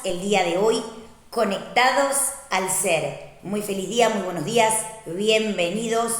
el día de hoy conectados al ser. Muy feliz día, muy buenos días, bienvenidos.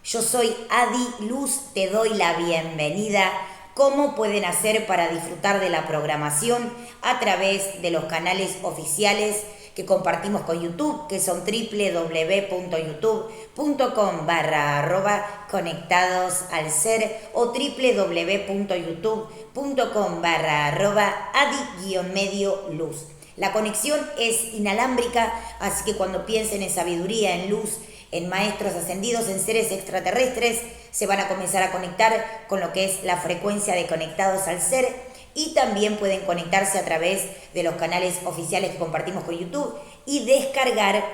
Yo soy Adi Luz, te doy la bienvenida. ¿Cómo pueden hacer para disfrutar de la programación a través de los canales oficiales que compartimos con YouTube, que son www.youtube.com/conectados al ser o www.youtube.com/adi-luz. La conexión es inalámbrica, así que cuando piensen en sabiduría, en luz, en maestros ascendidos, en seres extraterrestres, se van a comenzar a conectar con lo que es la frecuencia de conectados al ser. Y también pueden conectarse a través de los canales oficiales que compartimos con YouTube y descargar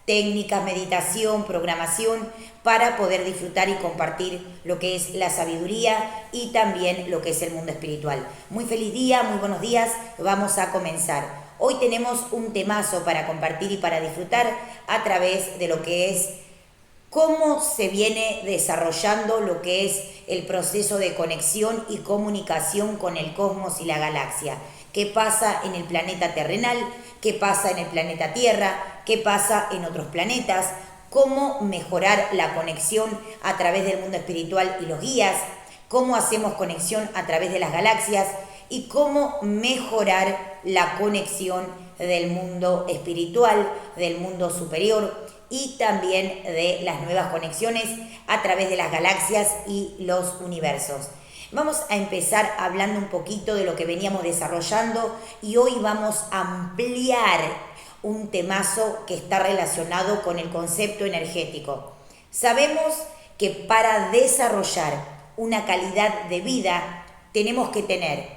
técnicas, meditación, programación para poder disfrutar y compartir lo que es la sabiduría y también lo que es el mundo espiritual. Muy feliz día, muy buenos días, vamos a comenzar. Hoy tenemos un temazo para compartir y para disfrutar a través de lo que es cómo se viene desarrollando lo que es el proceso de conexión y comunicación con el cosmos y la galaxia. ¿Qué pasa en el planeta terrenal? ¿Qué pasa en el planeta Tierra? ¿Qué pasa en otros planetas? ¿Cómo mejorar la conexión a través del mundo espiritual y los guías? ¿Cómo hacemos conexión a través de las galaxias? Y cómo mejorar la conexión del mundo espiritual, del mundo superior, y también de las nuevas conexiones a través de las galaxias y los universos. Vamos a empezar hablando un poquito de lo que veníamos desarrollando y hoy vamos a ampliar un temazo que está relacionado con el concepto energético. Sabemos que para desarrollar una calidad de vida tenemos que tener,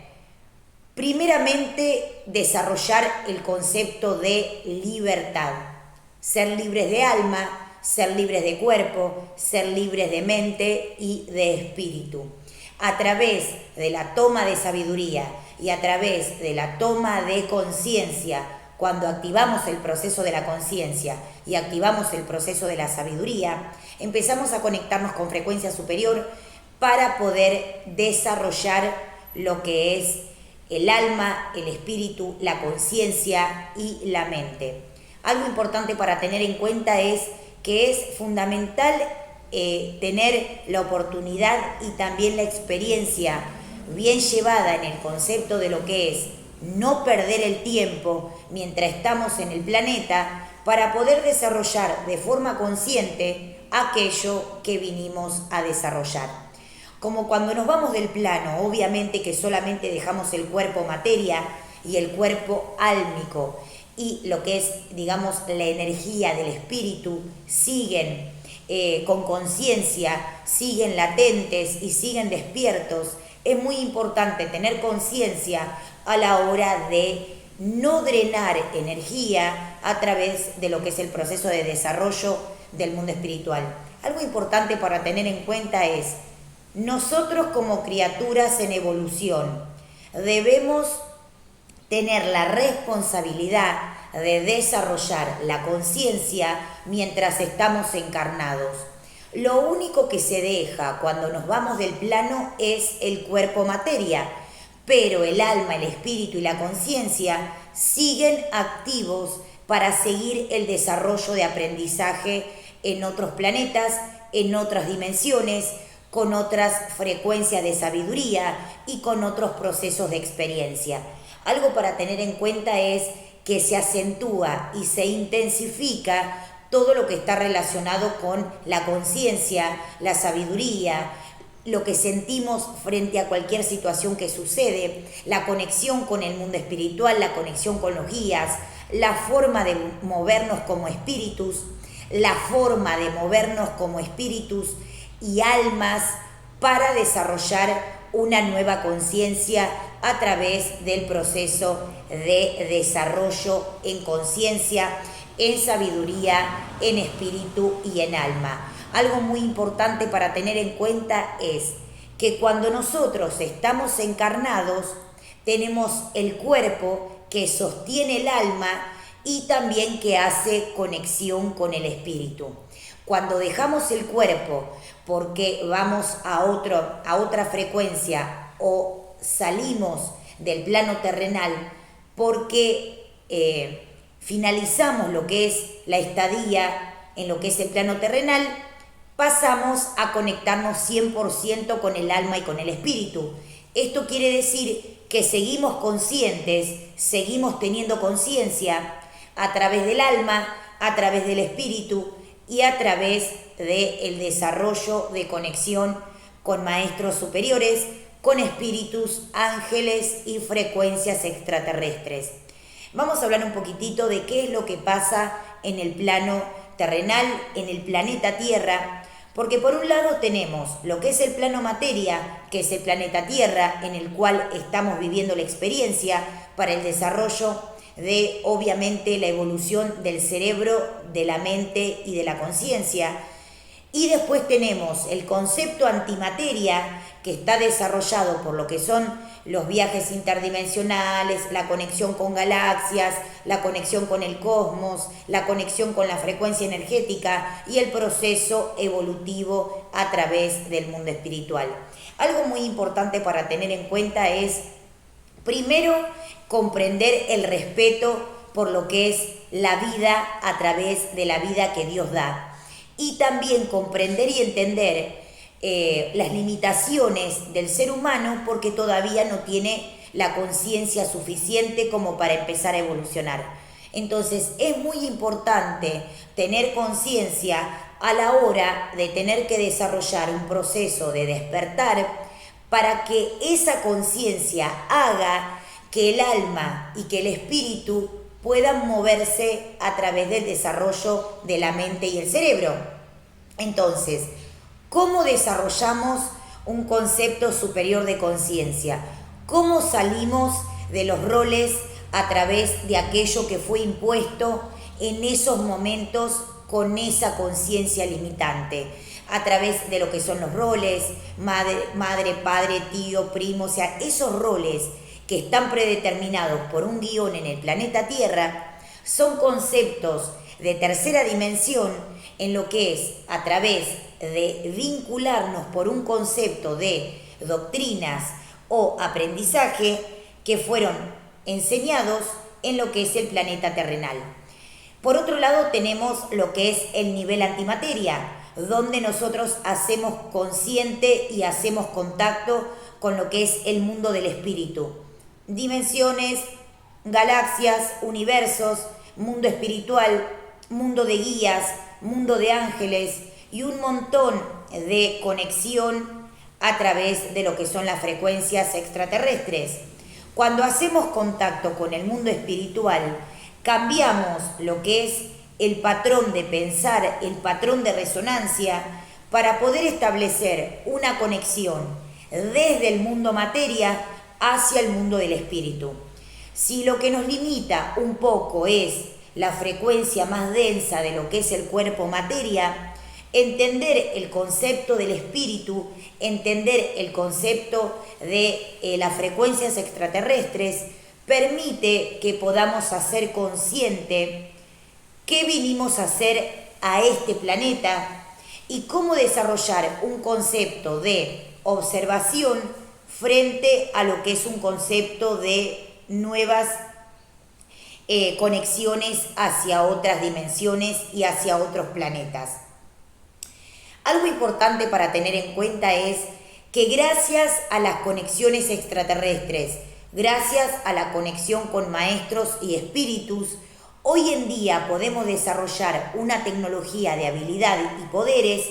primeramente, desarrollar el concepto de libertad. Ser libres de alma, ser libres de cuerpo, ser libres de mente y de espíritu. A través de la toma de sabiduría y a través de la toma de conciencia, cuando activamos el proceso de la conciencia y activamos el proceso de la sabiduría, empezamos a conectarnos con frecuencia superior para poder desarrollar lo que es el alma, el espíritu, la conciencia y la mente. Algo importante para tener en cuenta es que es fundamental tener la oportunidad y también la experiencia bien llevada en el concepto de lo que es no perder el tiempo mientras estamos en el planeta para poder desarrollar de forma consciente aquello que vinimos a desarrollar. Como cuando nos vamos del plano, obviamente que solamente dejamos el cuerpo materia y el cuerpo álmico, y lo que es, digamos, la energía del espíritu siguen con conciencia, siguen latentes y siguen despiertos. Es muy importante tener conciencia a la hora de no drenar energía a través de lo que es el proceso de desarrollo del mundo espiritual. Algo importante para tener en cuenta es, nosotros como criaturas en evolución debemos tener la responsabilidad de desarrollar la conciencia mientras estamos encarnados. Lo único que se deja cuando nos vamos del plano es el cuerpo materia, pero el alma, el espíritu y la conciencia siguen activos para seguir el desarrollo de aprendizaje en otros planetas, en otras dimensiones, con otras frecuencias de sabiduría y con otros procesos de experiencia. Algo para tener en cuenta es que se acentúa y se intensifica todo lo que está relacionado con la conciencia, la sabiduría, lo que sentimos frente a cualquier situación que sucede, la conexión con el mundo espiritual, la conexión con los guías, la forma de movernos como espíritus, y almas para desarrollar una nueva conciencia a través del proceso de desarrollo en conciencia, en sabiduría, en espíritu y en alma. Algo muy importante para tener en cuenta es que cuando nosotros estamos encarnados, tenemos el cuerpo que sostiene el alma y también que hace conexión con el espíritu. Cuando dejamos el cuerpo porque vamos a otra frecuencia o salimos del plano terrenal porque finalizamos lo que es la estadía en lo que es el plano terrenal, pasamos a conectarnos 100% con el alma y con el espíritu. Esto quiere decir que seguimos conscientes, seguimos teniendo conciencia a través del alma, a través del espíritu y a través del desarrollo de conexión con maestros superiores, con espíritus, ángeles y frecuencias extraterrestres. Vamos a hablar un poquitito de qué es lo que pasa en el plano terrenal, en el planeta Tierra, porque por un lado tenemos lo que es el plano materia, que es el planeta Tierra, en el cual estamos viviendo la experiencia para el desarrollo de, obviamente, la evolución del cerebro, de la mente y de la conciencia. Y después tenemos el concepto antimateria, que está desarrollado por lo que son los viajes interdimensionales, la conexión con galaxias, la conexión con el cosmos, la conexión con la frecuencia energética y el proceso evolutivo a través del mundo espiritual. Algo muy importante para tener en cuenta es, primero, comprender el respeto por lo que es la vida a través de la vida que Dios da. Y también comprender y entender las limitaciones del ser humano, porque todavía no tiene la conciencia suficiente como para empezar a evolucionar. Entonces es muy importante tener conciencia a la hora de tener que desarrollar un proceso de despertar para que esa conciencia haga que el alma y que el espíritu puedan moverse a través del desarrollo de la mente y el cerebro. Entonces, ¿cómo desarrollamos un concepto superior de conciencia? ¿Cómo salimos de los roles a través de aquello que fue impuesto en esos momentos con esa conciencia limitante? A través de lo que son los roles, madre, padre, tío, primo, o sea, esos roles que están predeterminados por un guión en el planeta Tierra, son conceptos de tercera dimensión en lo que es a través de vincularnos por un concepto de doctrinas o aprendizaje que fueron enseñados en lo que es el planeta terrenal. Por otro lado tenemos lo que es el nivel antimateria, donde nosotros hacemos consciente y hacemos contacto con lo que es el mundo del espíritu. Dimensiones, galaxias, universos, mundo espiritual, mundo de guías, mundo de ángeles y un montón de conexión a través de lo que son las frecuencias extraterrestres. Cuando hacemos contacto con el mundo espiritual, cambiamos lo que es el patrón de pensar, el patrón de resonancia, para poder establecer una conexión desde el mundo materia hacia el mundo del espíritu. Si lo que nos limita un poco es la frecuencia más densa de lo que es el cuerpo materia, entender el concepto del espíritu, entender el concepto de las frecuencias extraterrestres, permite que podamos hacer consciente qué vinimos a hacer a este planeta y cómo desarrollar un concepto de observación frente a lo que es un concepto de nuevas conexiones hacia otras dimensiones y hacia otros planetas. Algo importante para tener en cuenta es que gracias a las conexiones extraterrestres, gracias a la conexión con maestros y espíritus, hoy en día podemos desarrollar una tecnología de habilidad y poderes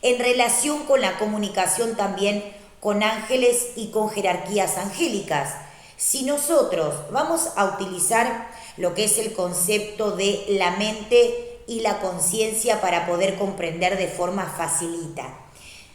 en relación con la comunicación también con ángeles y con jerarquías angélicas. Si nosotros vamos a utilizar lo que es el concepto de la mente y la conciencia para poder comprender de forma facilita.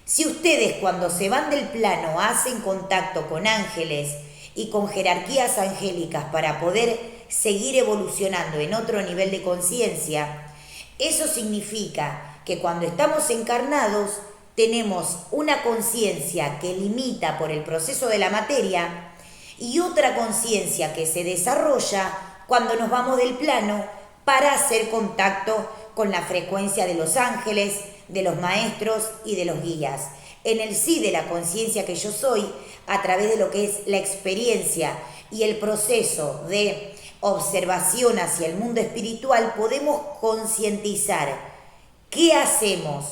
Si ustedes cuando se van del plano hacen contacto con ángeles y con jerarquías angélicas para poder seguir evolucionando en otro nivel de conciencia, eso significa que cuando estamos encarnados tenemos una conciencia que limita por el proceso de la materia y otra conciencia que se desarrolla cuando nos vamos del plano para hacer contacto con la frecuencia de los ángeles, de los maestros y de los guías. En el sí de la conciencia que yo soy, a través de lo que es la experiencia y el proceso de observación hacia el mundo espiritual, podemos concientizar qué hacemos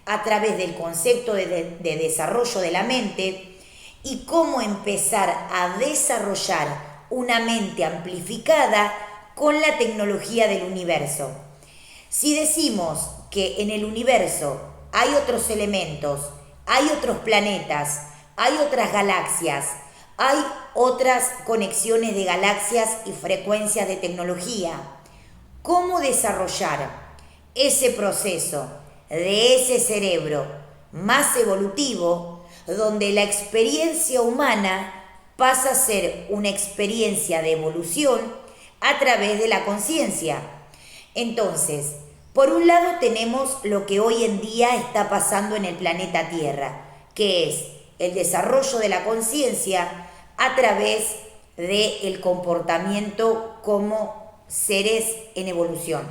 a través del concepto de desarrollo de la mente y cómo empezar a desarrollar una mente amplificada con la tecnología del universo. Si decimos que en el universo hay otros elementos, hay otros planetas, hay otras galaxias, hay otras conexiones de galaxias y frecuencias de tecnología, ¿cómo desarrollar ese proceso de ese cerebro más evolutivo donde la experiencia humana pasa a ser una experiencia de evolución a través de la conciencia? Entonces, por un lado tenemos lo que hoy en día está pasando en el planeta Tierra, que es el desarrollo de la conciencia a través del comportamiento como seres en evolución.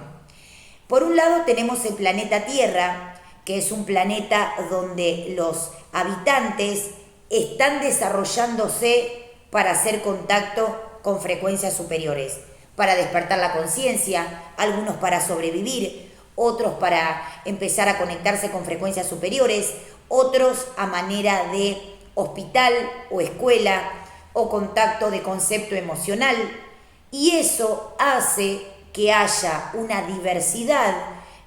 Por un lado tenemos el planeta Tierra, que es un planeta donde los habitantes están desarrollándose para hacer contacto con frecuencias superiores, para despertar la conciencia, algunos para sobrevivir, otros para empezar a conectarse con frecuencias superiores, otros a manera de hospital o escuela o contacto de concepto emocional, y eso hace que haya una diversidad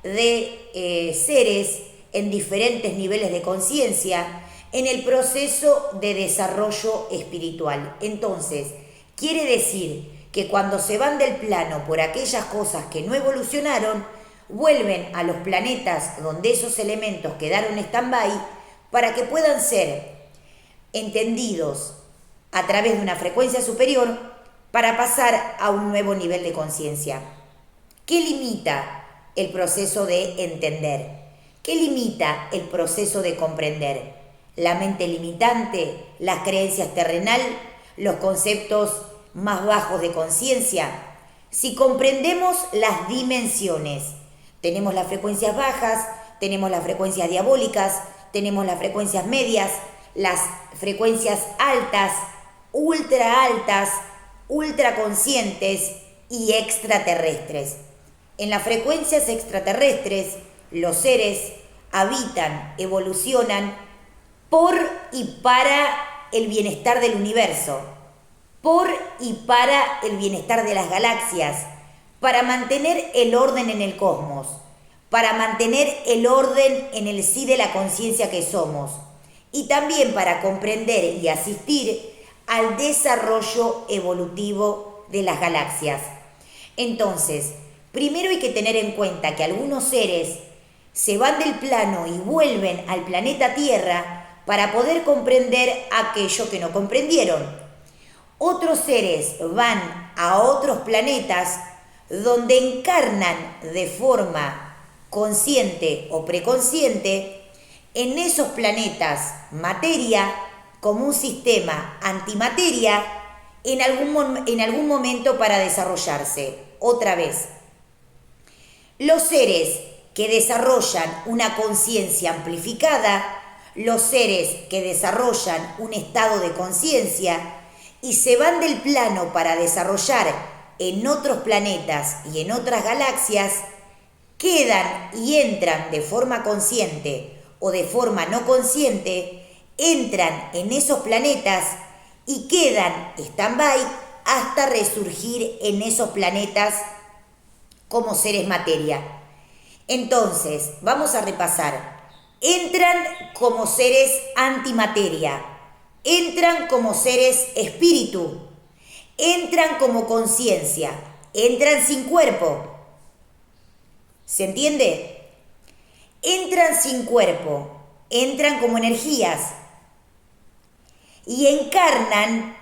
de seres en diferentes niveles de conciencia en el proceso de desarrollo espiritual. Entonces, quiere decir que cuando se van del plano por aquellas cosas que no evolucionaron, vuelven a los planetas donde esos elementos quedaron stand-by para que puedan ser entendidos a través de una frecuencia superior para pasar a un nuevo nivel de conciencia. ¿Qué limita el proceso de entender? ¿Qué limita el proceso de comprender? La mente limitante, las creencias terrenal, los conceptos más bajos de conciencia. Si comprendemos las dimensiones, tenemos las frecuencias bajas, tenemos las frecuencias diabólicas, tenemos las frecuencias medias, las frecuencias altas, ultra conscientes y extraterrestres. En las frecuencias extraterrestres, los seres habitan, evolucionan por y para el bienestar del universo, por y para el bienestar de las galaxias, para mantener el orden en el cosmos, para mantener el orden en el sí de la conciencia que somos, y también para comprender y asistir al desarrollo evolutivo de las galaxias. Entonces, primero hay que tener en cuenta que algunos seres se van del plano y vuelven al planeta Tierra para poder comprender aquello que no comprendieron. Otros seres van a otros planetas donde encarnan de forma consciente o preconsciente en esos planetas materia como un sistema antimateria en algún momento para desarrollarse. Otra vez, los seres que desarrollan una conciencia amplificada, los seres que desarrollan un estado de conciencia y se van del plano para desarrollar en otros planetas y en otras galaxias, quedan y entran de forma consciente o de forma no consciente, entran en esos planetas y quedan stand-by hasta resurgir en esos planetas como seres materia. Entonces, vamos a repasar. Entran como seres antimateria, entran como seres espíritu, entran como conciencia, entran sin cuerpo. ¿Se entiende? Entran sin cuerpo, entran como energías y encarnan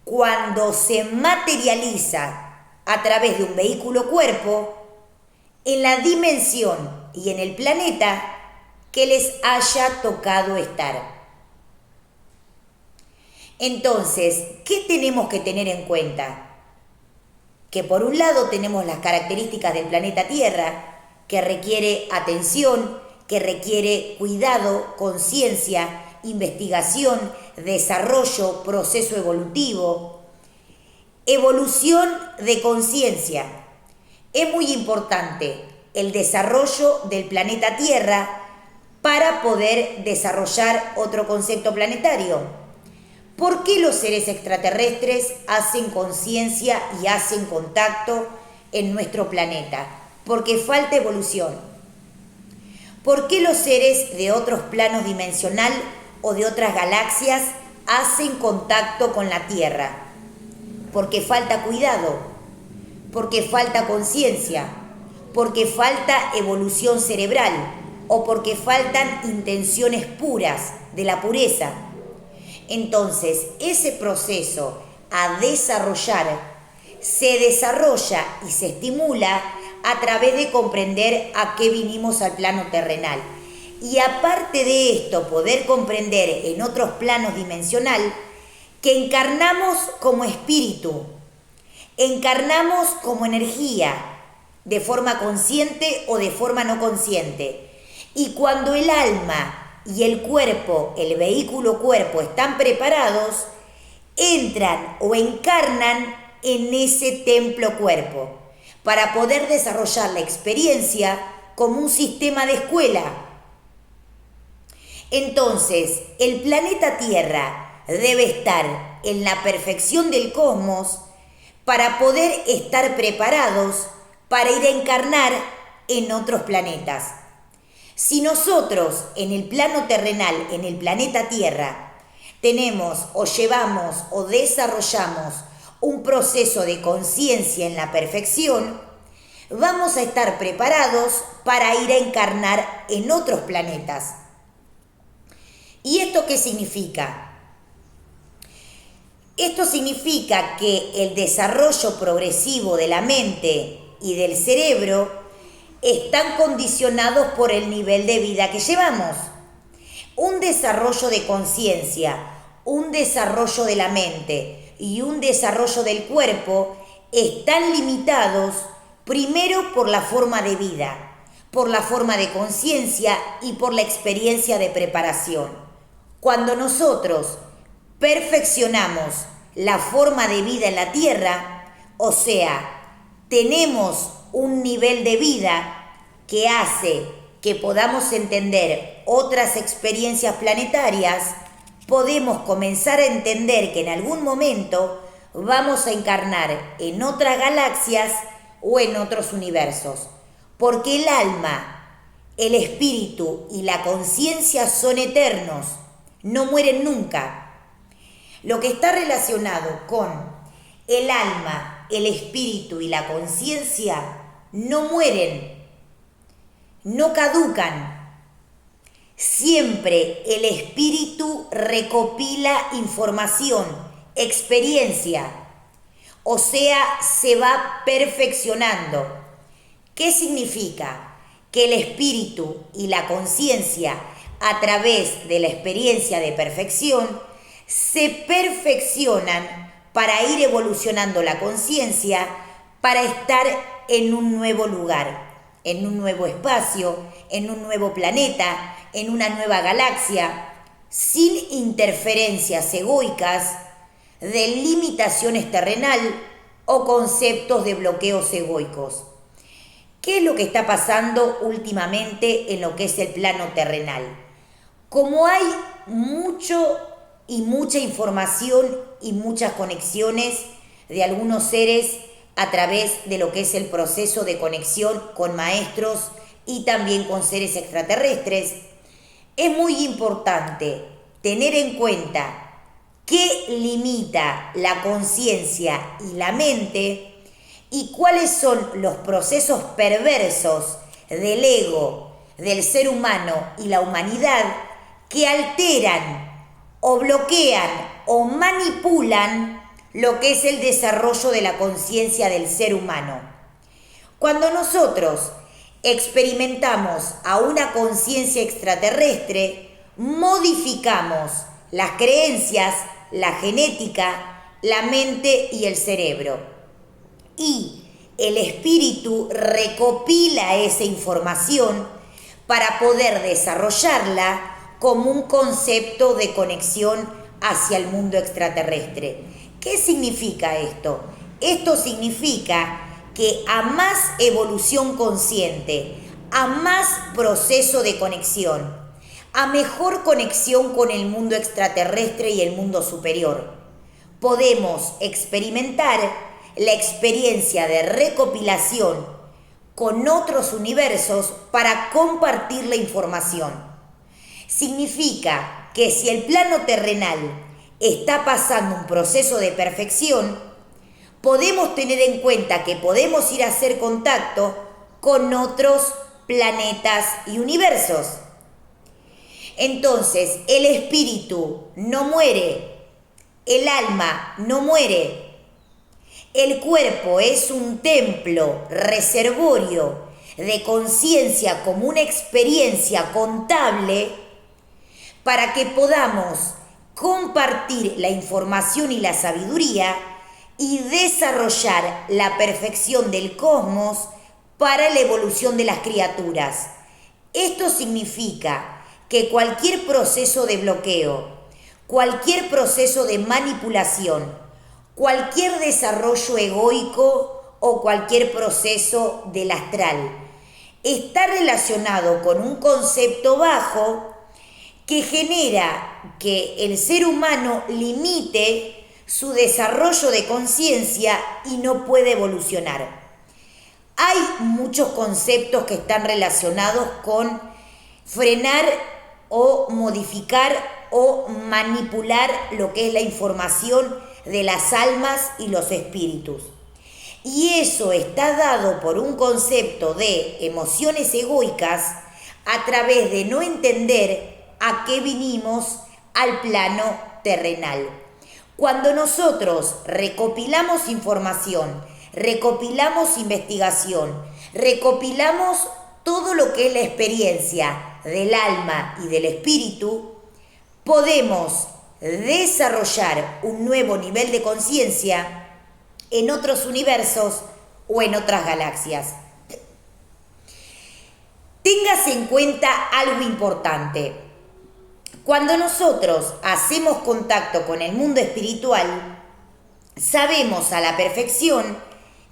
cuando se materializa a través de un vehículo cuerpo en la dimensión y en el planeta que les haya tocado estar. Entonces, ¿qué tenemos que tener en cuenta? Que por un lado tenemos las características del planeta Tierra, que requiere atención, que requiere cuidado, conciencia, investigación, desarrollo, proceso evolutivo. Evolución de conciencia. Es muy importante el desarrollo del planeta Tierra para poder desarrollar otro concepto planetario. ¿Por qué los seres extraterrestres hacen conciencia y hacen contacto en nuestro planeta? Porque falta evolución. ¿Por qué los seres de otros planos dimensional o de otras galaxias hacen contacto con la Tierra? Porque falta cuidado, porque falta conciencia, porque falta evolución cerebral o porque faltan intenciones puras de la pureza. Entonces, ese proceso a desarrollar se desarrolla y se estimula a través de comprender a qué vinimos al plano terrenal. Y aparte de esto, poder comprender en otros planos dimensional que encarnamos como espíritu, encarnamos como energía, de forma consciente o de forma no consciente. Y cuando el alma y el cuerpo, el vehículo cuerpo, están preparados, entran o encarnan en ese templo cuerpo para poder desarrollar la experiencia como un sistema de escuela. Entonces, el planeta Tierra debe estar en la perfección del cosmos para poder estar preparados para ir a encarnar en otros planetas. Si nosotros en el plano terrenal, en el planeta Tierra, tenemos o llevamos o desarrollamos un proceso de conciencia en la perfección, vamos a estar preparados para ir a encarnar en otros planetas. ¿Y esto qué significa? Esto significa que el desarrollo progresivo de la mente y del cerebro están condicionados por el nivel de vida que llevamos. Un desarrollo de conciencia, un desarrollo de la mente y un desarrollo del cuerpo están limitados primero por la forma de vida, por la forma de conciencia y por la experiencia de preparación. Cuando nosotros perfeccionamos la forma de vida en la Tierra, o sea, tenemos un nivel de vida que hace que podamos entender otras experiencias planetarias, podemos comenzar a entender que en algún momento vamos a encarnar en otras galaxias o en otros universos, porque el alma, el espíritu y la conciencia son eternos, no mueren nunca. Lo que está relacionado con el alma, el espíritu y la conciencia no mueren, no caducan. Siempre el espíritu recopila información, experiencia, o sea, se va perfeccionando. ¿Qué significa? Que el espíritu y la conciencia, a través de la experiencia de perfección, se perfeccionan para ir evolucionando la conciencia, para estar en un nuevo lugar, en un nuevo espacio, en un nuevo planeta, en una nueva galaxia, sin interferencias egoicas de limitaciones terrenal o conceptos de bloqueos egoicos. ¿Qué es lo que está pasando últimamente en lo que es el plano terrenal? Como hay mucha información y muchas conexiones de algunos seres a través de lo que es el proceso de conexión con maestros y también con seres extraterrestres, es muy importante tener en cuenta qué limita la conciencia y la mente y cuáles son los procesos perversos del ego, del ser humano y la humanidad que alteran o bloquean o manipulan lo que es el desarrollo de la conciencia del ser humano. Cuando nosotros experimentamos a una conciencia extraterrestre, modificamos las creencias, la genética, la mente y el cerebro. Y el espíritu recopila esa información para poder desarrollarla como un concepto de conexión hacia el mundo extraterrestre. ¿Qué significa esto? Esto significa que a más evolución consciente, a más proceso de conexión, a mejor conexión con el mundo extraterrestre y el mundo superior, podemos experimentar la experiencia de recopilación con otros universos para compartir la información. Significa que si el plano terrenal está pasando un proceso de perfección, podemos tener en cuenta que podemos ir a hacer contacto con otros planetas y universos. Entonces, el espíritu no muere, el alma no muere. El cuerpo es un templo, reservorio de conciencia como una experiencia contable para que podamos compartir la información y la sabiduría y desarrollar la perfección del cosmos para la evolución de las criaturas. Esto significa que cualquier proceso de bloqueo, cualquier proceso de manipulación, cualquier desarrollo egoico o cualquier proceso del astral está relacionado con un concepto bajo que genera que el ser humano limite su desarrollo de conciencia y no puede evolucionar. Hay muchos conceptos que están relacionados con frenar o modificar o manipular lo que es la información de las almas y los espíritus. Y eso está dado por un concepto de emociones egoicas a través de no entender a qué vinimos al plano terrenal. Cuando nosotros recopilamos información, recopilamos investigación, recopilamos todo lo que es la experiencia del alma y del espíritu, podemos desarrollar un nuevo nivel de conciencia en otros universos o en otras galaxias. Téngase en cuenta algo importante. Cuando nosotros hacemos contacto con el mundo espiritual, sabemos a la perfección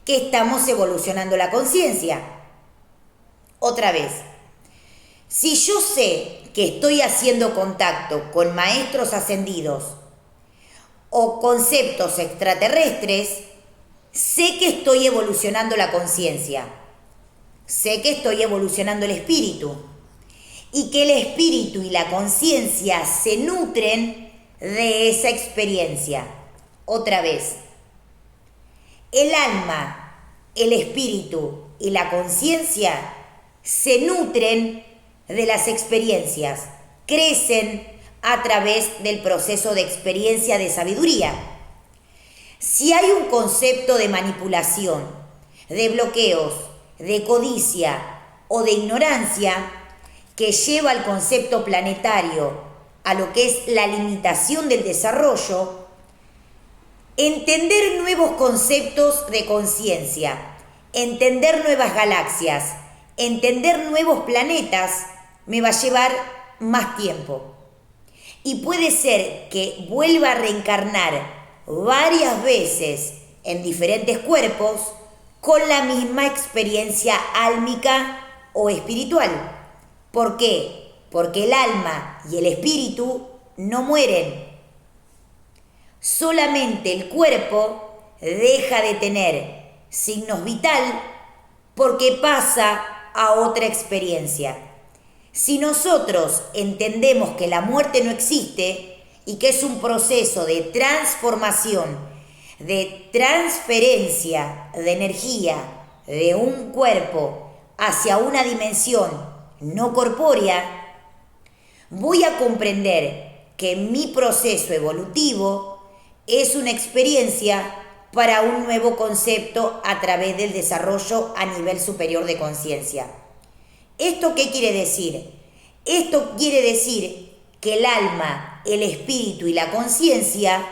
que estamos evolucionando la conciencia. Otra vez, si yo sé que estoy haciendo contacto con maestros ascendidos o conceptos extraterrestres, sé que estoy evolucionando la conciencia, sé que estoy evolucionando el espíritu y que el espíritu y la conciencia se nutren de esa experiencia. Otra vez, el alma, el espíritu y la conciencia se nutren de las experiencias, crecen a través del proceso de experiencia de sabiduría. Si hay un concepto de manipulación, de bloqueos, de codicia o de ignorancia que lleva al concepto planetario a lo que es la limitación del desarrollo, entender nuevos conceptos de conciencia, entender nuevas galaxias, entender nuevos planetas, me va a llevar más tiempo. Y puede ser que vuelva a reencarnar varias veces en diferentes cuerpos con la misma experiencia álmica o espiritual. ¿Por qué? Porque el alma y el espíritu no mueren. Solamente el cuerpo deja de tener signos vital porque pasa a otra experiencia. Si nosotros entendemos que la muerte no existe y que es un proceso de transformación, de transferencia de energía de un cuerpo hacia una dimensión no corpórea, voy a comprender que mi proceso evolutivo es una experiencia para un nuevo concepto a través del desarrollo a nivel superior de conciencia. ¿Esto qué quiere decir? Esto quiere decir que el alma, el espíritu y la conciencia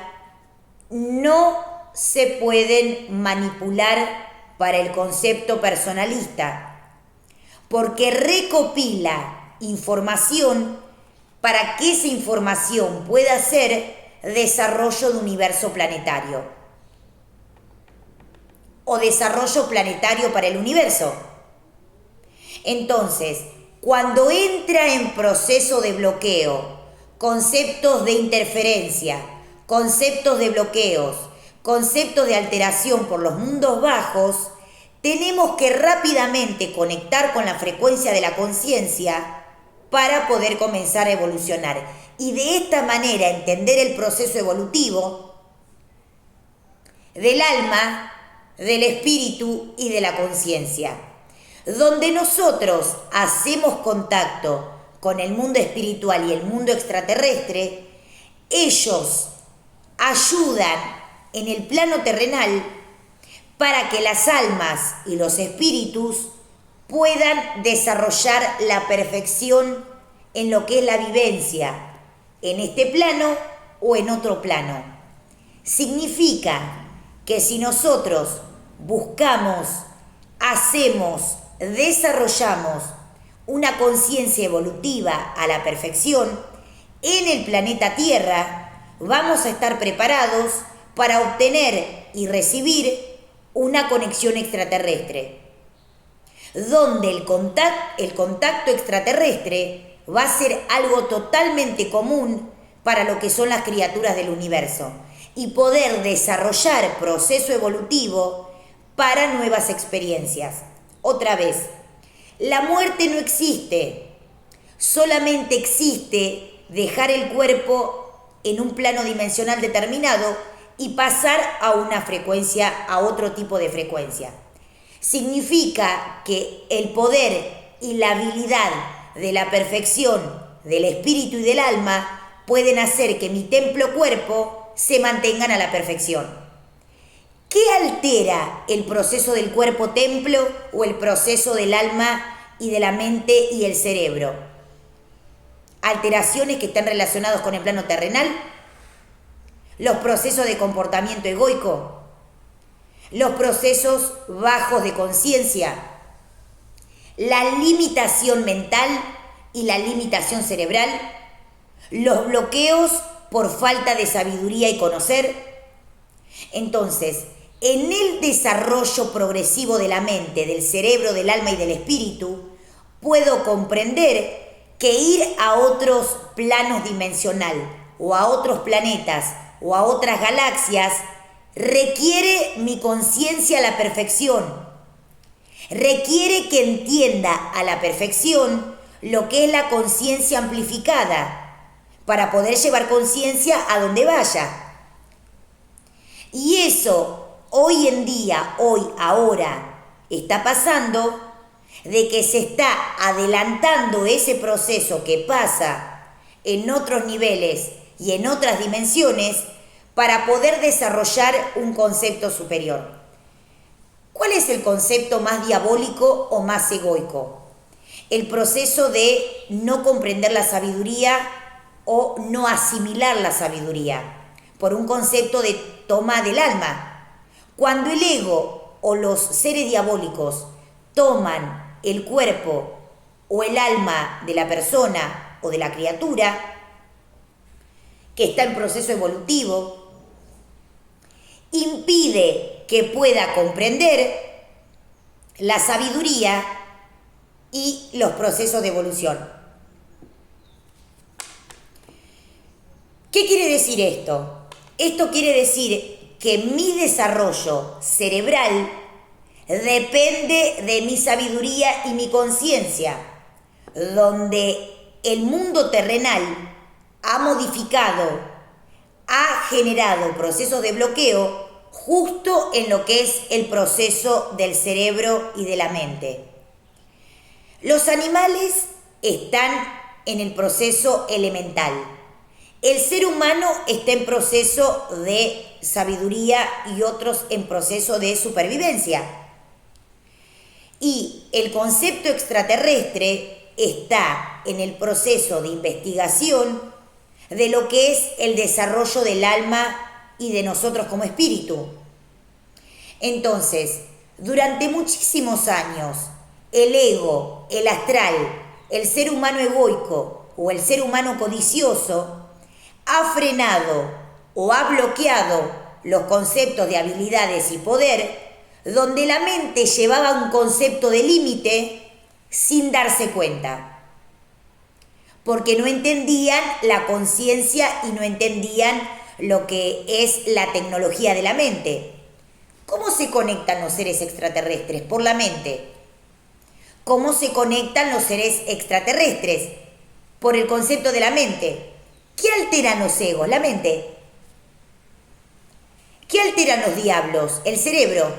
no se pueden manipular para el concepto personalista, porque recopila información para que esa información pueda ser desarrollo de universo planetario. o desarrollo planetario para el universo. Entonces, cuando entra en proceso de bloqueo, conceptos de interferencia, conceptos de bloqueos, conceptos de alteración por los mundos bajos, tenemos que rápidamente conectar con la frecuencia de la conciencia para poder comenzar a evolucionar. Y de esta manera entender el proceso evolutivo del alma, del espíritu y de la conciencia. Donde nosotros hacemos contacto con el mundo espiritual y el mundo extraterrestre, ellos ayudan en el plano terrenal para que las almas y los espíritus puedan desarrollar la perfección en lo que es la vivencia, en este plano o en otro plano. Significa que si nosotros buscamos, hacemos, desarrollamos una conciencia evolutiva a la perfección, en el planeta Tierra vamos a estar preparados para obtener y recibir una conexión extraterrestre, donde el contacto extraterrestre va a ser algo totalmente común para lo que son las criaturas del universo y poder desarrollar proceso evolutivo para nuevas experiencias. Otra vez, la muerte no existe, solamente existe dejar el cuerpo en un plano dimensional determinado y pasar a una frecuencia, a otro tipo de frecuencia. Significa que el poder y la habilidad de la perfección del espíritu y del alma pueden hacer que mi templo cuerpo se mantengan a la perfección. ¿Qué altera el proceso del cuerpo templo o el proceso del alma y de la mente y el cerebro? Alteraciones que están relacionadas con el plano terrenal, los procesos de comportamiento egoico, los procesos bajos de conciencia, la limitación mental y la limitación cerebral, los bloqueos por falta de sabiduría y conocer. Entonces, en el desarrollo progresivo de la mente, del cerebro, del alma y del espíritu, puedo comprender que ir a otros planos dimensional o a otros planetas o a otras galaxias requiere mi conciencia a la perfección. Requiere que entienda a la perfección lo que es la conciencia amplificada para poder llevar conciencia a donde vaya. Y eso hoy en día, hoy, ahora, está pasando de que se está adelantando ese proceso que pasa en otros niveles y en otras dimensiones para poder desarrollar un concepto superior. ¿Cuál es el concepto más diabólico o más egoico? El proceso de no comprender la sabiduría o no asimilar la sabiduría por un concepto de toma del alma. Cuando el ego o los seres diabólicos toman el cuerpo o el alma de la persona o de la criatura que está en proceso evolutivo, impide que pueda comprender la sabiduría y los procesos de evolución. ¿Qué quiere decir esto? Esto quiere decir que mi desarrollo cerebral depende de mi sabiduría y mi conciencia, donde el mundo terrenal ha modificado, ha generado procesos de bloqueo justo en lo que es el proceso del cerebro y de la mente. Los animales están en el proceso elemental. El ser humano está en proceso de sabiduría y otros en proceso de supervivencia. Y el concepto extraterrestre está en el proceso de investigación de lo que es el desarrollo del alma y de nosotros como espíritu. Entonces, durante muchísimos años, el ego, el astral, el ser humano egoico o el ser humano codicioso ha frenado o ha bloqueado los conceptos de habilidades y poder, donde la mente llevaba un concepto de límite sin darse cuenta, porque no entendían la conciencia y no entendían lo que es la tecnología de la mente. ¿Cómo se conectan los seres extraterrestres? Por la mente. ¿Cómo se conectan los seres extraterrestres? Por el concepto de la mente. ¿Qué alteran los egos? La mente. ¿Qué alteran los diablos? El cerebro.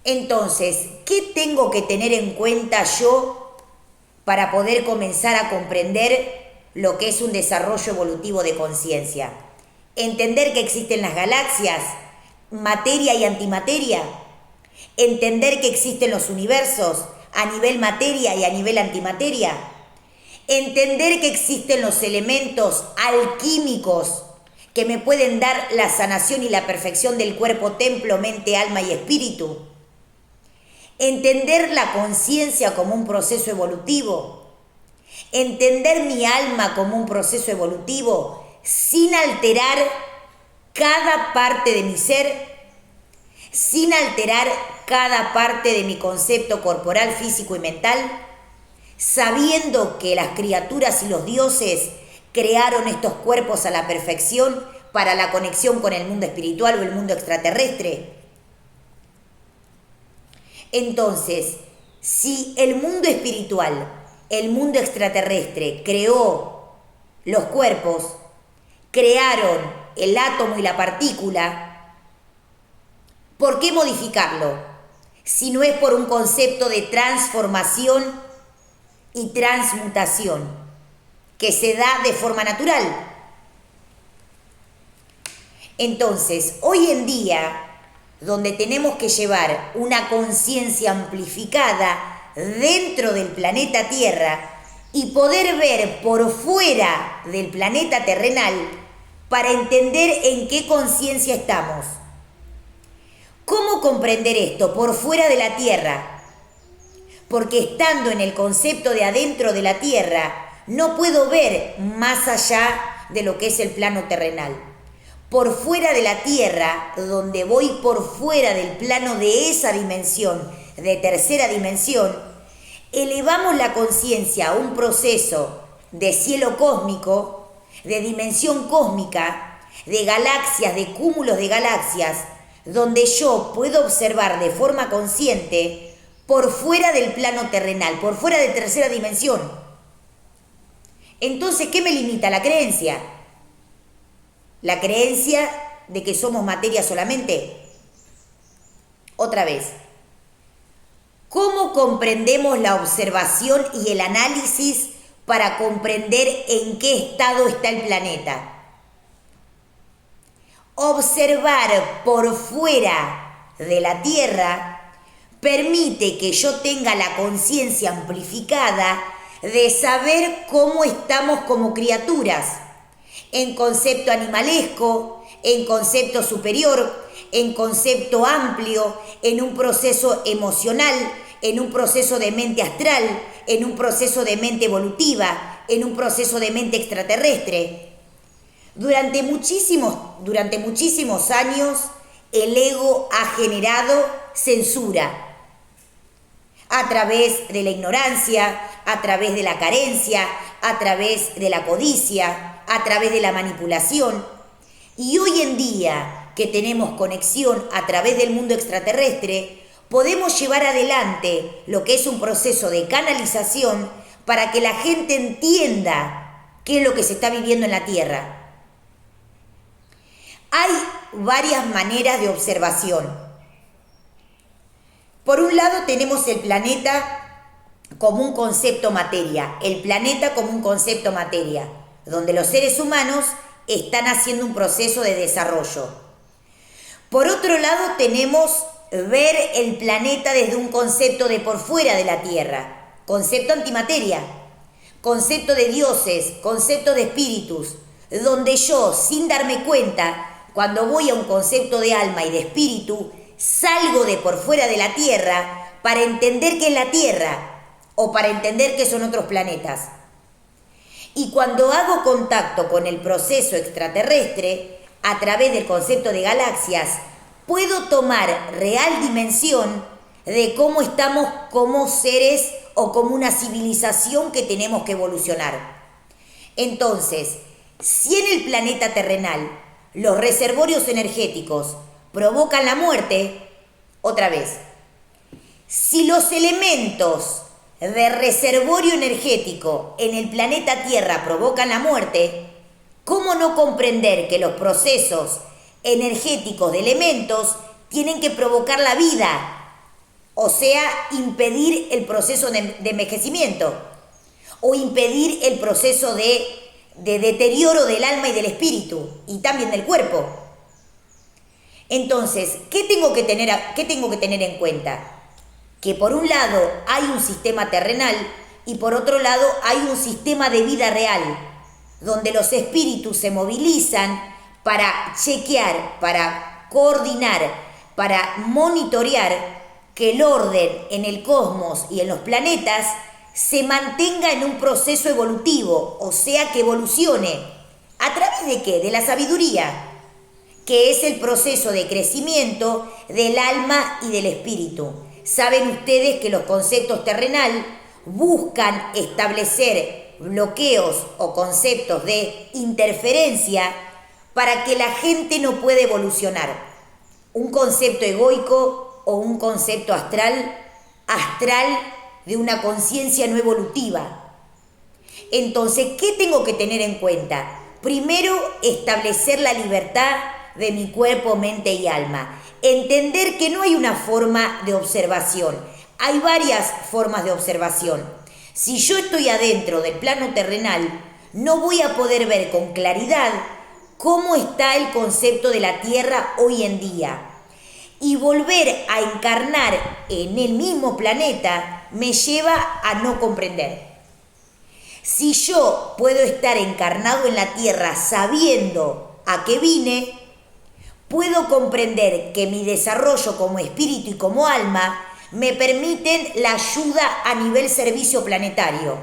Entonces, ¿qué tengo que tener en cuenta yo para poder comenzar a comprender lo que es un desarrollo evolutivo de conciencia? Entender que existen las galaxias, materia y antimateria. Entender que existen los universos a nivel materia y a nivel antimateria. Entender que existen los elementos alquímicos que me pueden dar la sanación y la perfección del cuerpo, templo, mente, alma y espíritu. Entender la conciencia como un proceso evolutivo. Entender mi alma como un proceso evolutivo sin alterar cada parte de mi ser, sin alterar cada parte de mi concepto corporal, físico y mental, sabiendo que las criaturas y los dioses crearon estos cuerpos a la perfección para la conexión con el mundo espiritual o el mundo extraterrestre. Entonces, si el mundo espiritual, el mundo extraterrestre creó los cuerpos, crearon el átomo y la partícula, ¿por qué modificarlo? Si no es por un concepto de transformación y transmutación que se da de forma natural. Entonces, hoy en día, donde tenemos que llevar una conciencia amplificada dentro del planeta Tierra y poder ver por fuera del planeta terrenal para entender en qué conciencia estamos. ¿Cómo comprender esto por fuera de la Tierra? Porque estando en el concepto de adentro de la Tierra, no puedo ver más allá de lo que es el plano terrenal. Por fuera de la Tierra, donde voy por fuera del plano de esa dimensión, de tercera dimensión, elevamos la conciencia a un proceso de cielo cósmico, de dimensión cósmica, de galaxias, de cúmulos de galaxias, donde yo puedo observar de forma consciente por fuera del plano terrenal, por fuera de tercera dimensión. Entonces, ¿qué me limita? La creencia. La creencia de que somos materia solamente. Otra vez, ¿cómo comprendemos la observación y el análisis para comprender en qué estado está el planeta? Observar por fuera de la Tierra permite que yo tenga la conciencia amplificada de saber cómo estamos como criaturas, en concepto animalesco, en concepto superior, en concepto amplio, en un proceso emocional, en un proceso de mente astral, en un proceso de mente evolutiva, en un proceso de mente extraterrestre. Durante muchísimos años, el ego ha generado censura a través de la ignorancia, a través de la carencia, a través de la codicia, a través de la manipulación. Y hoy en día, que tenemos conexión a través del mundo extraterrestre, podemos llevar adelante lo que es un proceso de canalización para que la gente entienda qué es lo que se está viviendo en la Tierra. Hay varias maneras de observación. Por un lado tenemos el planeta como un concepto materia, el planeta como un concepto materia, donde los seres humanos están haciendo un proceso de desarrollo. Por otro lado tenemos ver el planeta desde un concepto de por fuera de la Tierra, concepto antimateria, concepto de dioses, concepto de espíritus, donde yo, sin darme cuenta, cuando voy a un concepto de alma y de espíritu, salgo de por fuera de la Tierra para entender qué es la Tierra o para entender qué son otros planetas. Y cuando hago contacto con el proceso extraterrestre, a través del concepto de galaxias, puedo tomar real dimensión de cómo estamos como seres o como una civilización que tenemos que evolucionar. Entonces, si en el planeta terrenal los reservorios energéticos provocan la muerte, otra vez, si los elementos de reservorio energético en el planeta Tierra provocan la muerte, ¿cómo no comprender que los procesos energéticos de elementos tienen que provocar la vida? O sea, impedir el proceso de envejecimiento o impedir el proceso de deterioro del alma y del espíritu y también del cuerpo. Entonces, ¿qué tengo que tener en cuenta? Que por un lado hay un sistema terrenal y por otro lado hay un sistema de vida real, donde los espíritus se movilizan para chequear, para coordinar, para monitorear que el orden en el cosmos y en los planetas se mantenga en un proceso evolutivo, o sea, que evolucione. ¿A través de qué? De la sabiduría, que es el proceso de crecimiento del alma y del espíritu. Saben ustedes que los conceptos terrenal buscan establecer bloqueos o conceptos de interferencia para que la gente no pueda evolucionar. Un concepto egoico o un concepto astral de una conciencia no evolutiva. Entonces, ¿qué tengo que tener en cuenta? Primero, establecer la libertad de mi cuerpo, mente y alma. Entender que no hay una forma de observación, hay varias formas de observación. Si yo estoy adentro del plano terrenal, no voy a poder ver con claridad cómo está el concepto de la Tierra hoy en día. Y volver a encarnar en el mismo planeta me lleva a no comprender. Si yo puedo estar encarnado en la Tierra sabiendo a qué vine, puedo comprender que mi desarrollo como espíritu y como alma me permiten la ayuda a nivel servicio planetario,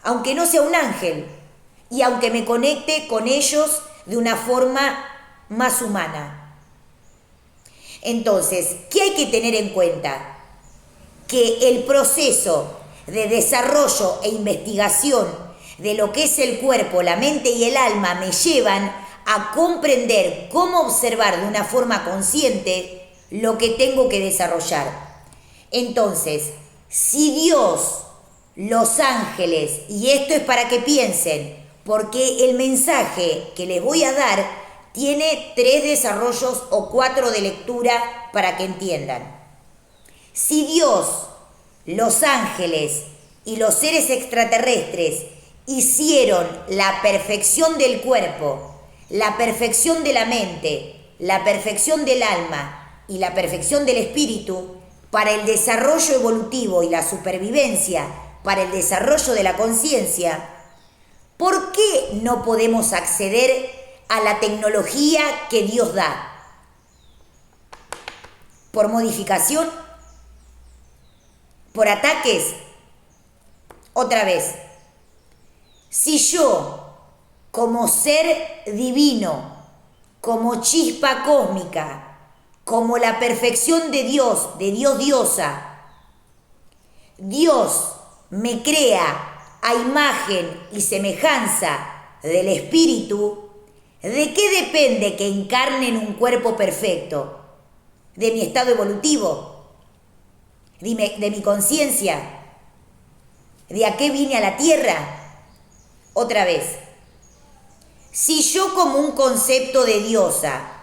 aunque no sea un ángel y aunque me conecte con ellos de una forma más humana. Entonces, ¿qué hay que tener en cuenta? Que el proceso de desarrollo e investigación de lo que es el cuerpo, la mente y el alma me llevan a comprender cómo observar de una forma consciente lo que tengo que desarrollar. Entonces, si Dios, los ángeles, y esto es para que piensen, porque el mensaje que les voy a dar tiene 3 desarrollos o 4 de lectura para que entiendan. Si Dios, los ángeles y los seres extraterrestres hicieron la perfección del cuerpo, la perfección de la mente, la perfección del alma y la perfección del espíritu para el desarrollo evolutivo y la supervivencia, para el desarrollo de la conciencia, ¿por qué no podemos acceder a la tecnología que Dios da? ¿Por modificación? ¿Por ataques? Otra vez, si yo, como ser divino, como chispa cósmica, como la perfección de Dios diosa, Dios me crea a imagen y semejanza del espíritu, ¿de qué depende que encarne en un cuerpo perfecto? ¿De mi estado evolutivo? ¿De mi conciencia? ¿De a qué vine a la Tierra? Otra vez, si yo como un concepto de diosa,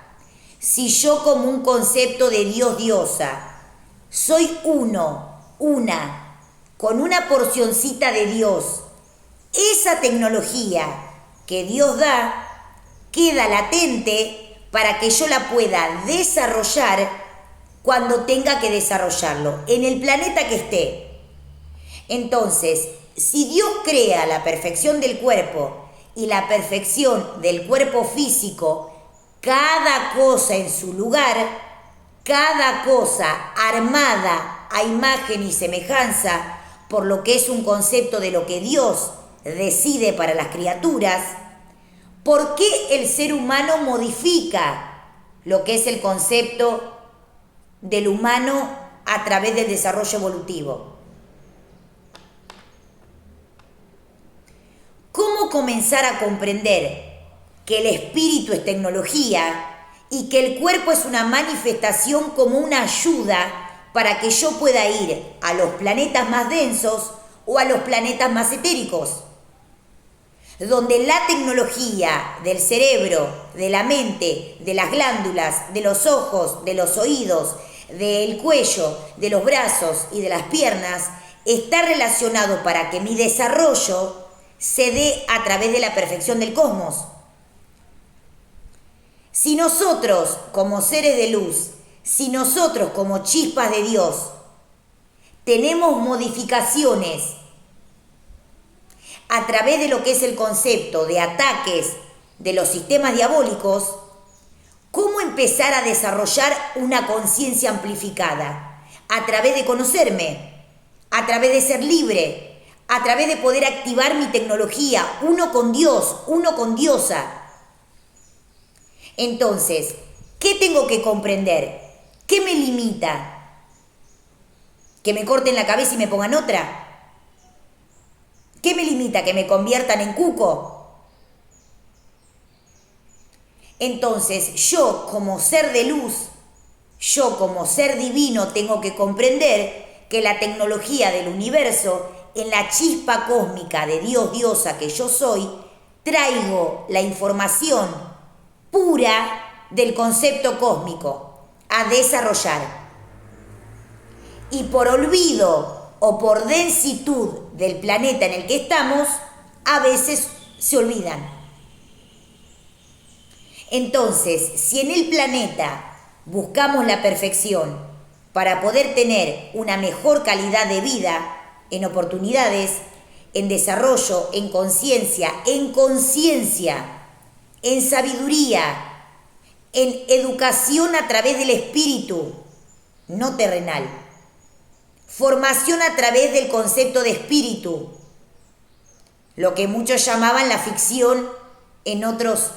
si yo como un concepto de Dios diosa, soy una, con una porcioncita de Dios, esa tecnología que Dios da queda latente para que yo la pueda desarrollar cuando tenga que desarrollarlo, en el planeta que esté. Entonces, si Dios crea la perfección del cuerpo y la perfección del cuerpo físico, cada cosa en su lugar, cada cosa armada a imagen y semejanza por lo que es un concepto de lo que Dios decide para las criaturas, ¿por qué el ser humano modifica lo que es el concepto del humano a través del desarrollo evolutivo. ¿Cómo comenzar a comprender que el espíritu es tecnología y que el cuerpo es una manifestación como una ayuda para que yo pueda ir a los planetas más densos o a los planetas más etéricos? Donde la tecnología del cerebro, de la mente, de las glándulas, de los ojos, de los oídos, del cuello, de los brazos y de las piernas está relacionado para que mi desarrollo se dé a través de la perfección del cosmos. Si nosotros, como seres de luz, si nosotros, como chispas de Dios, tenemos modificaciones a través de lo que es el concepto de ataques de los sistemas diabólicos, ¿cómo empezar a desarrollar una conciencia amplificada? A través de conocerme, a través de ser libre, a través de poder activar mi tecnología, uno con Dios, uno con Diosa. Entonces, ¿qué tengo que comprender? ¿Qué me limita? ¿Que me corten la cabeza y me pongan otra? ¿Qué me limita? ¿Que me conviertan en cuco? Entonces, yo como ser de luz, yo como ser divino tengo que comprender que la tecnología del universo, en la chispa cósmica de Dios, Diosa que yo soy, traigo la información pura del concepto cósmico a desarrollar. Y por olvido o por densitud del planeta en el que estamos, a veces se olvidan. Entonces, si en el planeta buscamos la perfección para poder tener una mejor calidad de vida, en oportunidades, en desarrollo, en conciencia, en sabiduría, en educación a través del espíritu, no terrenal. Formación a través del concepto de espíritu, lo que muchos llamaban la ficción en otros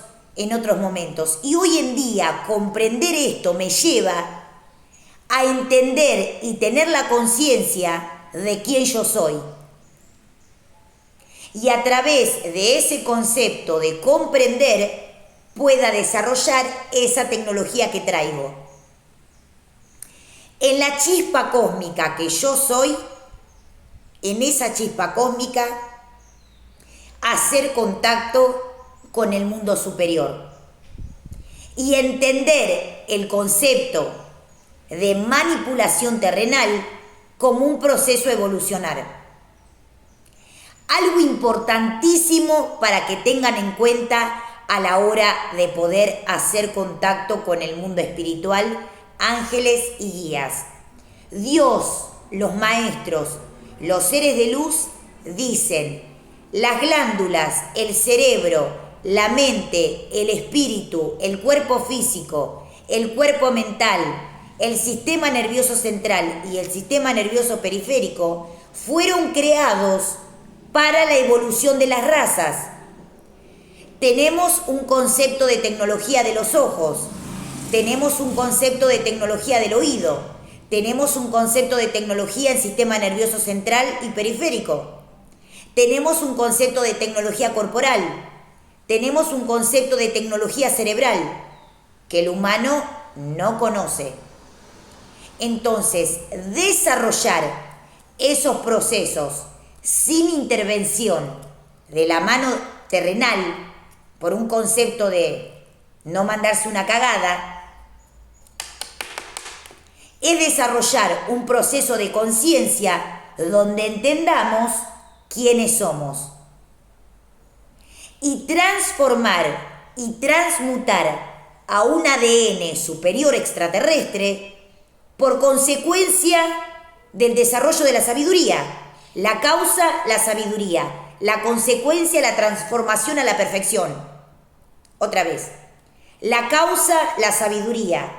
momentos. Y hoy en día comprender esto me lleva a entender y tener la conciencia de quién yo soy. Y a través de ese concepto de comprender, pueda desarrollar esa tecnología que traigo. En la chispa cósmica que yo soy, en esa chispa cósmica, hacer contacto con el mundo superior y entender el concepto de manipulación terrenal como un proceso evolucionario. Algo importantísimo para que tengan en cuenta a la hora de poder hacer contacto con el mundo espiritual, ángeles y guías. Dios, los maestros, los seres de luz dicen: las glándulas, el cerebro, la mente, el espíritu, el cuerpo físico, el cuerpo mental, el sistema nervioso central y el sistema nervioso periférico fueron creados para la evolución de las razas. Tenemos un concepto de tecnología de los ojos, tenemos un concepto de tecnología del oído, tenemos un concepto de tecnología en sistema nervioso central y periférico, tenemos un concepto de tecnología corporal, tenemos un concepto de tecnología cerebral que el humano no conoce. Entonces, desarrollar esos procesos sin intervención de la mano terrenal, por un concepto de no mandarse una cagada, es desarrollar un proceso de conciencia donde entendamos quiénes somos y transformar y transmutar a un ADN superior extraterrestre por consecuencia del desarrollo de la sabiduría. La causa, la sabiduría. La consecuencia, la transformación a la perfección. Otra vez. La causa, la sabiduría.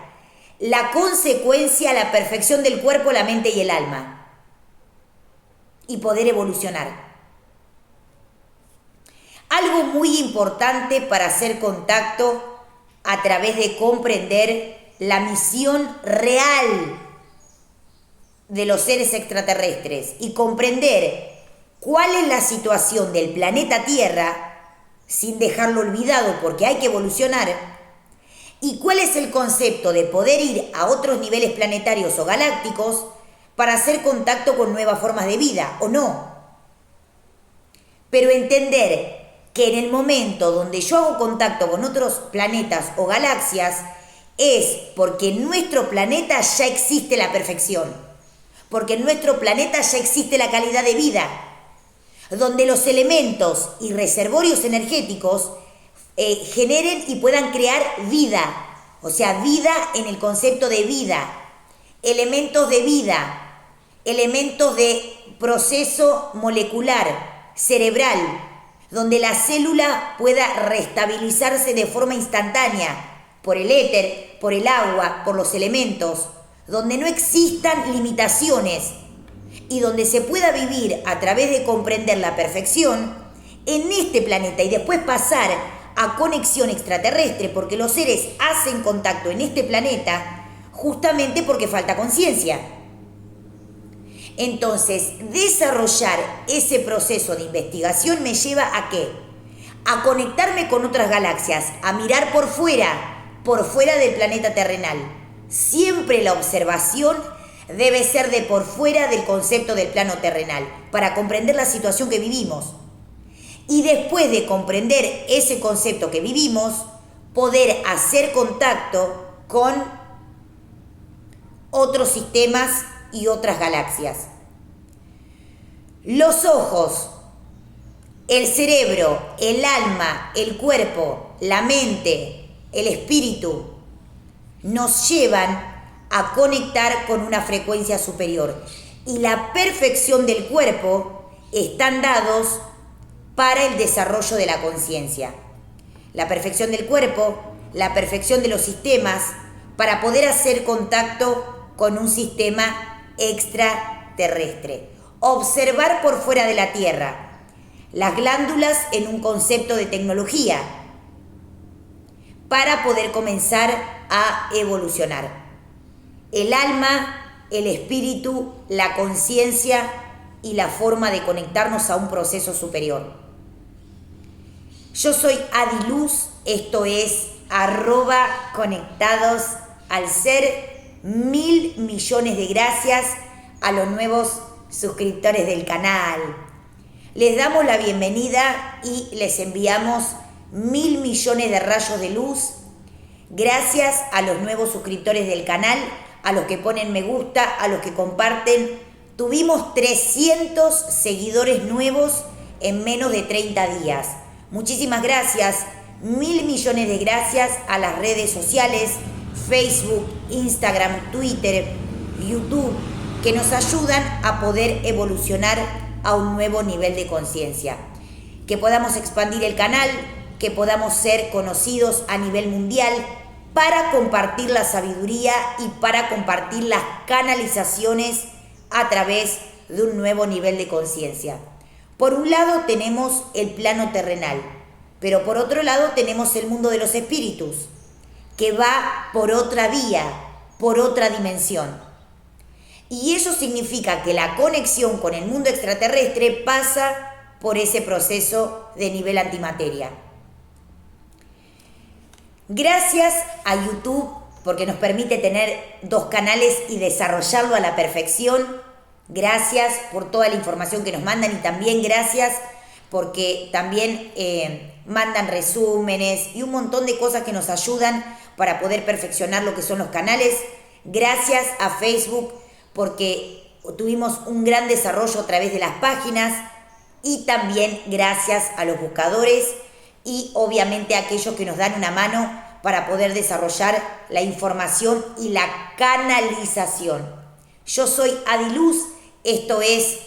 La consecuencia, la perfección del cuerpo, la mente y el alma. Y poder evolucionar. Algo muy importante para hacer contacto a través de comprender la misión real de los seres extraterrestres y comprender cuál es la situación del planeta Tierra, sin dejarlo olvidado porque hay que evolucionar, y cuál es el concepto de poder ir a otros niveles planetarios o galácticos para hacer contacto con nuevas formas de vida, o no. Pero entender que en el momento donde yo hago contacto con otros planetas o galaxias es porque en nuestro planeta ya existe la perfección, porque en nuestro planeta ya existe la calidad de vida, donde los elementos y reservorios energéticos generen y puedan crear vida, o sea, vida en el concepto de vida, elementos de vida, elementos de proceso molecular, cerebral, donde la célula pueda restabilizarse de forma instantánea por el éter, por el agua, por los elementos, donde no existan limitaciones y donde se pueda vivir a través de comprender la perfección en este planeta y después pasar a conexión extraterrestre, porque los seres hacen contacto en este planeta justamente porque falta conciencia. Entonces, desarrollar ese proceso de investigación me lleva ¿a qué? A conectarme con otras galaxias, a mirar por fuera del planeta terrenal. Siempre la observación debe ser de por fuera del concepto del plano terrenal, para comprender la situación que vivimos. Y después de comprender ese concepto que vivimos, poder hacer contacto con otros sistemas y otras galaxias. Los ojos, el cerebro, el alma, el cuerpo, la mente, el espíritu, nos llevan a conectar con una frecuencia superior. Y la perfección del cuerpo están dados para el desarrollo de la conciencia. La perfección del cuerpo, la perfección de los sistemas, para poder hacer contacto con un sistema extraterrestre. Observar por fuera de la Tierra. Las glándulas en un concepto de tecnología, para poder comenzar a evolucionar. El alma, el espíritu, la conciencia y la forma de conectarnos a un proceso superior. Yo soy Adiluz, esto es @conectados al ser. 1000 millones de gracias a los nuevos suscriptores del canal. Les damos la bienvenida y les enviamos 1000 millones de rayos de luz. Gracias a los nuevos suscriptores del canal, a los que ponen me gusta, a los que comparten. Tuvimos 300 seguidores nuevos en menos de 30 días. Muchísimas gracias, 1000 millones de gracias a las redes sociales, Facebook, Instagram, Twitter, YouTube, que nos ayudan a poder evolucionar a un nuevo nivel de conciencia. Que podamos expandir el canal, que podamos ser conocidos a nivel mundial, para compartir la sabiduría y para compartir las canalizaciones a través de un nuevo nivel de conciencia. Por un lado tenemos el plano terrenal, pero por otro lado tenemos el mundo de los espíritus, que va por otra vía, por otra dimensión. Y eso significa que la conexión con el mundo extraterrestre pasa por ese proceso de nivel antimateria. Gracias a YouTube, porque nos permite tener 2 canales y desarrollarlo a la perfección. Gracias por toda la información que nos mandan y también gracias porque también mandan resúmenes y un montón de cosas que nos ayudan para poder perfeccionar lo que son los canales. Gracias a Facebook porque tuvimos un gran desarrollo a través de las páginas y también gracias a los buscadores y obviamente a aquellos que nos dan una mano para poder desarrollar la información y la canalización. Yo soy Adiluz, esto es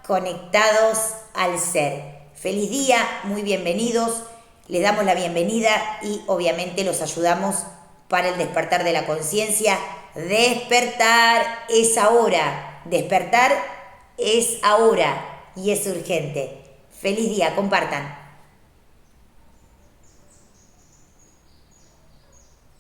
@conectados al ser. Feliz día, muy bienvenidos, les damos la bienvenida y obviamente los ayudamos para el despertar de la conciencia. Despertar es ahora, despertar es ahora y es urgente. Feliz día, compartan.